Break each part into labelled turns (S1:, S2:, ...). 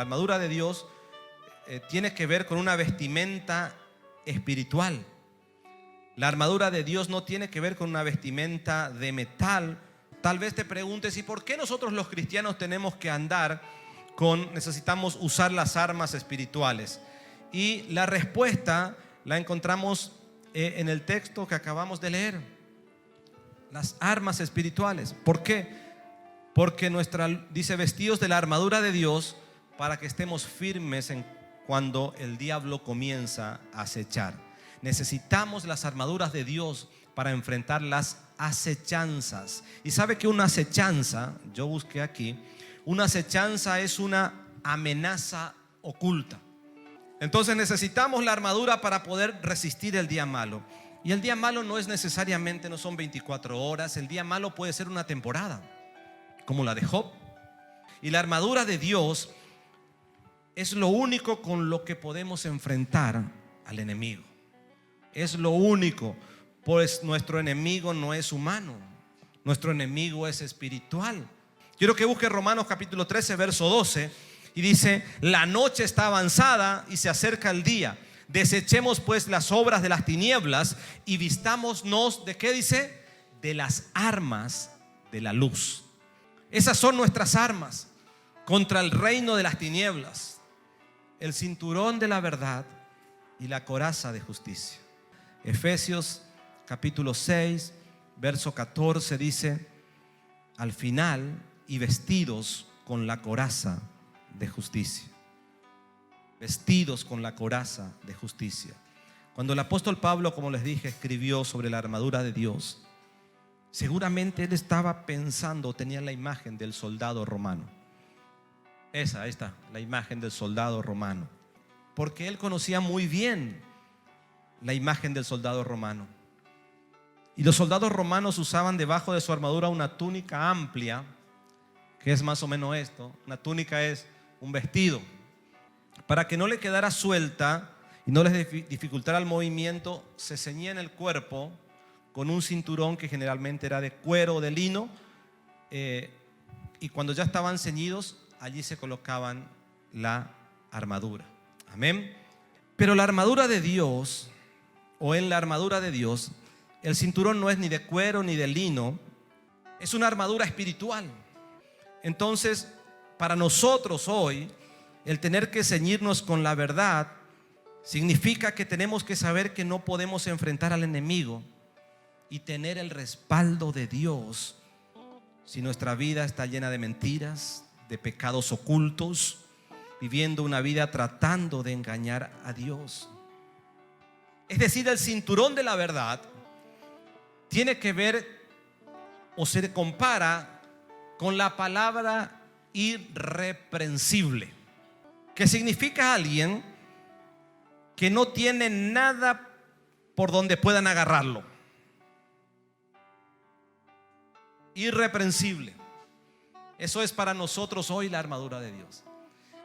S1: La armadura de Dios tiene que ver con una vestimenta espiritual. La armadura de Dios no tiene que ver con una vestimenta de metal. Tal vez te preguntes, ¿y por qué nosotros los cristianos tenemos que necesitamos usar las armas espirituales? Y la respuesta la encontramos en el texto que acabamos de leer. Las armas espirituales. ¿Por qué? Porque dice, vestidos de la armadura de Dios para que estemos firmes cuando el diablo comienza a acechar. Necesitamos las armaduras de Dios para enfrentar las acechanzas. Y sabe que una acechanza, yo busqué aquí, una acechanza es una amenaza oculta. Entonces necesitamos la armadura para poder resistir el día malo. Y el día malo no son 24 horas. El día malo puede ser una temporada, como la de Job. Y la armadura de Dios es lo único con lo que podemos enfrentar al enemigo. Es lo único, pues nuestro enemigo no es humano, nuestro enemigo es espiritual. Quiero que busque Romanos capítulo 13, verso 12, y dice: la noche está avanzada y se acerca el día. Desechemos pues las obras de las tinieblas y vistámonos ¿de qué dice? De las armas de la luz. Esas son nuestras armas contra el reino de las tinieblas: el cinturón de la verdad y la coraza de justicia. Efesios capítulo 6, verso 14 dice: al final, y vestidos con la coraza de justicia. Vestidos con la coraza de justicia. Cuando el apóstol Pablo, como les dije, escribió sobre la armadura de Dios, seguramente él estaba pensando, tenía la imagen del soldado romano. Ahí está, la imagen del soldado romano. Porque él conocía muy bien la imagen del soldado romano. Y los soldados romanos usaban debajo de su armadura una túnica amplia, que es más o menos esto. Una túnica es un vestido. Para que no le quedara suelta y no les dificultara el movimiento, se ceñía en el cuerpo con un cinturón que generalmente era de cuero o de lino, y cuando ya estaban ceñidos, allí se colocaban la armadura. Amén. Pero la armadura de Dios, o en la armadura de Dios, el cinturón no es ni de cuero ni de lino, es una armadura espiritual. Entonces, para nosotros hoy, el tener que ceñirnos con la verdad significa que tenemos que saber que no podemos enfrentar al enemigo y tener el respaldo de Dios si nuestra vida está llena de mentiras, de pecados ocultos, viviendo una vida tratando de engañar a Dios. Es decir, el cinturón de la verdad tiene que ver o se compara con la palabra irreprensible, que significa alguien que no tiene nada por donde puedan agarrarlo. Irreprensible. Eso es para nosotros hoy la armadura de Dios.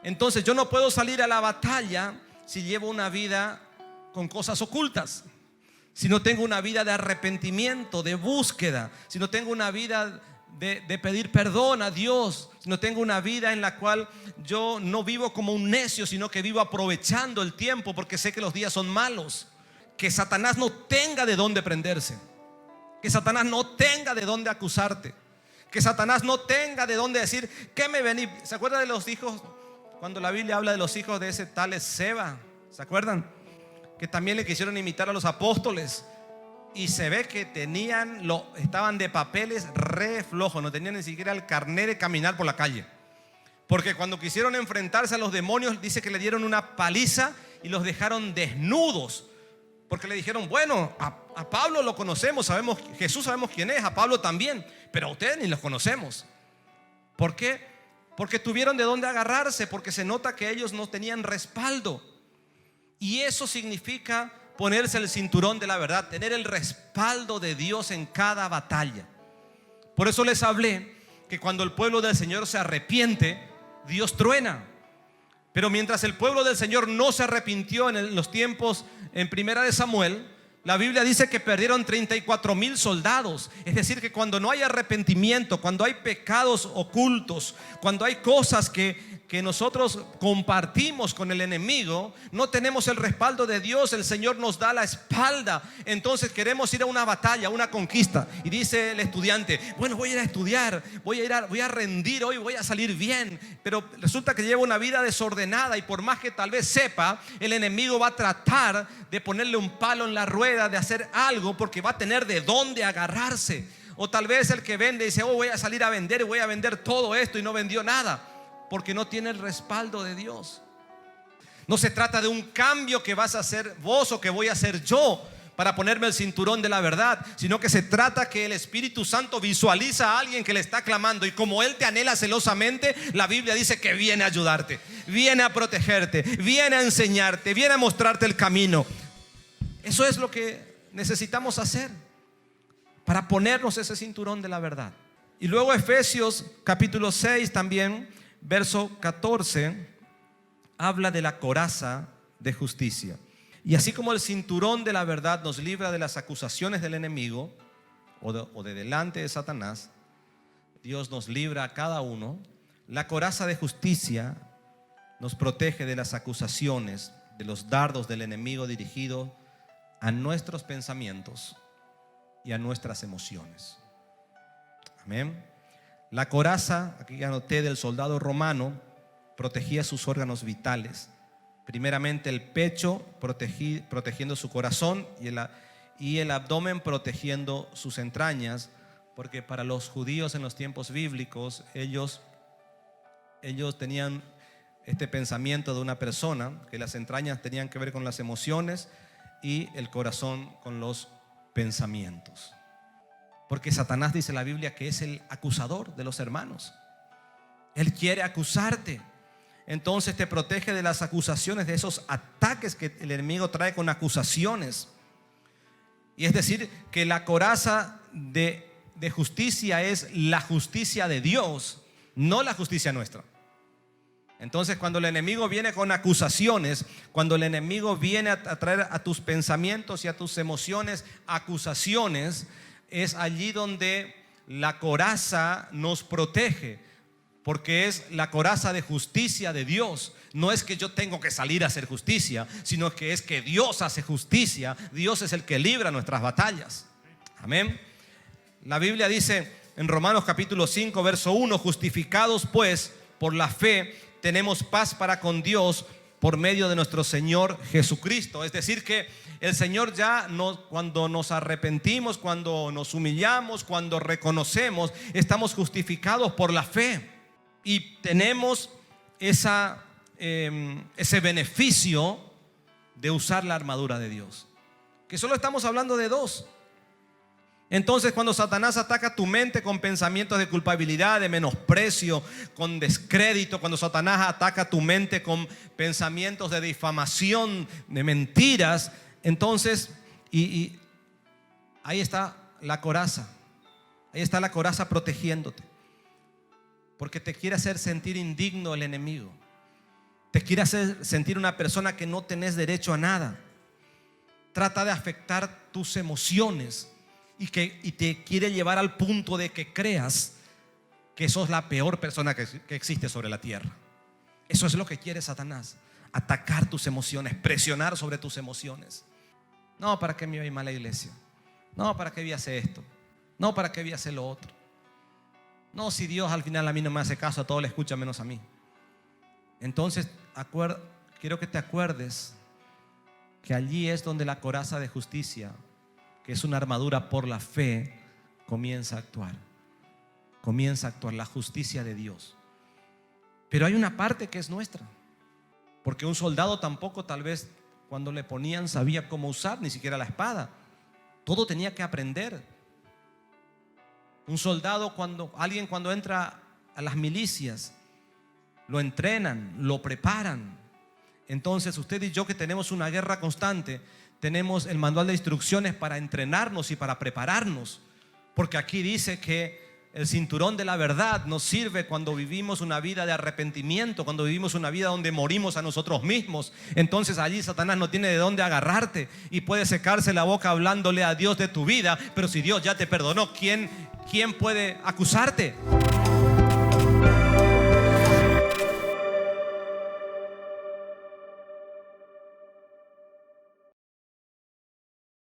S1: Entonces yo no puedo salir a la batalla si llevo una vida con cosas ocultas, si no tengo una vida de arrepentimiento, de búsqueda, si no tengo una vida de pedir perdón a Dios, si no tengo una vida en la cual yo no vivo como un necio, sino que vivo aprovechando el tiempo porque sé que los días son malos. Que Satanás no tenga de dónde prenderse, que Satanás no tenga de dónde acusarte, que Satanás no tenga de dónde decir ¿qué me vení? ¿Se acuerdan de los hijos? Cuando la Biblia habla de los hijos de ese tal Seba, ¿se acuerdan? Que también le quisieron imitar a los apóstoles. Y se ve que estaban de papeles re flojos, no tenían ni siquiera el carnet de caminar por la calle. Porque cuando quisieron enfrentarse a los demonios, dice que le dieron una paliza y los dejaron desnudos. Porque le dijeron, bueno, a Pablo lo conocemos, sabemos, Jesús sabemos quién es, a Pablo también, pero a ustedes ni los conocemos. ¿Por qué? Porque tuvieron de dónde agarrarse, porque se nota que ellos no tenían respaldo. Y eso significa ponerse el cinturón de la verdad, tener el respaldo de Dios en cada batalla. Por eso les hablé que cuando el pueblo del Señor se arrepiente, Dios truena. Pero mientras el pueblo del Señor no se arrepintió en los tiempos en Primera de Samuel, la Biblia dice que perdieron 34,000 soldados. Es decir, que cuando no hay arrepentimiento, cuando hay pecados ocultos, cuando hay cosas que que nosotros compartimos con el enemigo, no tenemos el respaldo de Dios, el Señor nos da la espalda. Entonces queremos ir a una batalla, a una conquista, y dice el estudiante: bueno, voy a ir a estudiar, voy a rendir hoy, voy a salir bien. Pero resulta que lleva una vida desordenada, y por más que tal vez sepa, el enemigo va a tratar de ponerle un palo en la rueda, de hacer algo, porque va a tener de dónde agarrarse. O tal vez el que vende dice: oh, voy a salir a vender y voy a vender todo esto, y no vendió nada, porque no tiene el respaldo de Dios. No se trata de un cambio que vas a hacer vos o que voy a hacer yo para ponerme el cinturón de la verdad, sino que se trata que el Espíritu Santo visualiza a alguien que le está clamando, y como Él te anhela celosamente, la Biblia dice que viene a ayudarte, viene a protegerte, viene a enseñarte, viene a mostrarte el camino. Eso es lo que necesitamos hacer para ponernos ese cinturón de la verdad. Y luego Efesios capítulo 6 también, verso 14, habla de la coraza de justicia. Y así como el cinturón de la verdad nos libra de las acusaciones del enemigo o de delante de Satanás, Dios nos libra a cada uno. La coraza de justicia nos protege de las acusaciones, de los dardos del enemigo dirigidos a nuestros pensamientos y a nuestras emociones. Amén. La coraza, aquí anoté, del soldado romano, protegía sus órganos vitales. Primeramente el pecho protegiendo su corazón, y el abdomen protegiendo sus entrañas, porque para los judíos en los tiempos bíblicos ellos tenían este pensamiento de una persona, que las entrañas tenían que ver con las emociones y el corazón con los pensamientos. Porque Satanás, dice la Biblia, que es el acusador de los hermanos. Él quiere acusarte. Entonces te protege de las acusaciones, de esos ataques que el enemigo trae con acusaciones. Y es decir, que la coraza de justicia es la justicia de Dios, no la justicia nuestra. Entonces, cuando el enemigo viene con acusaciones, cuando el enemigo viene a traer a tus pensamientos y a tus emociones acusaciones, es allí donde la coraza nos protege, porque es la coraza de justicia de Dios. No es que yo tengo que salir a hacer justicia, sino que es que Dios hace justicia. Dios es el que libra nuestras batallas. Amén. La Biblia dice en Romanos capítulo 5 verso 1: justificados pues por la fe tenemos paz para con Dios por medio de nuestro Señor Jesucristo. Es decir, que el Señor ya cuando nos arrepentimos, cuando nos humillamos, cuando reconocemos, estamos justificados por la fe. Y tenemos ese beneficio de usar la armadura de Dios, que solo estamos hablando de dos. Entonces, cuando Satanás ataca tu mente con pensamientos de culpabilidad, de menosprecio, con descrédito, cuando Satanás ataca tu mente con pensamientos de difamación, de mentiras, entonces y ahí está la coraza. Ahí está la coraza protegiéndote, porque te quiere hacer sentir indigno el enemigo. Te quiere hacer sentir una persona que no tenés derecho a nada. Trata de afectar tus emociones y te quiere llevar al punto de que creas que sos la peor persona que existe sobre la tierra. Eso es lo que quiere Satanás: atacar tus emociones, presionar sobre tus emociones. No, ¿para qué me voy a ir mal a la iglesia? No, ¿para qué voy a hacer esto? No, ¿para qué voy a hacer lo otro? No, si Dios al final a mí no me hace caso, a todo le escucha menos a mí. Entonces quiero que te acuerdes que allí es donde la coraza de justicia, que es una armadura por la fe, comienza a actuar. Comienza a actuar la justicia de Dios. Pero hay una parte que es nuestra, porque un soldado tampoco, tal vez cuando le ponían, sabía cómo usar ni siquiera la espada. Todo tenía que aprender. Un soldado, alguien cuando entra a las milicias, lo entrenan, lo preparan. Entonces usted y yo, que tenemos una guerra constante, tenemos el manual de instrucciones para entrenarnos y para prepararnos, porque aquí dice que el cinturón de la verdad nos sirve cuando vivimos una vida de arrepentimiento, cuando vivimos una vida donde morimos a nosotros mismos. Entonces allí Satanás no tiene de dónde agarrarte y puede secarse la boca hablándole a Dios de tu vida. Pero si Dios ya te perdonó, ¿quién puede acusarte?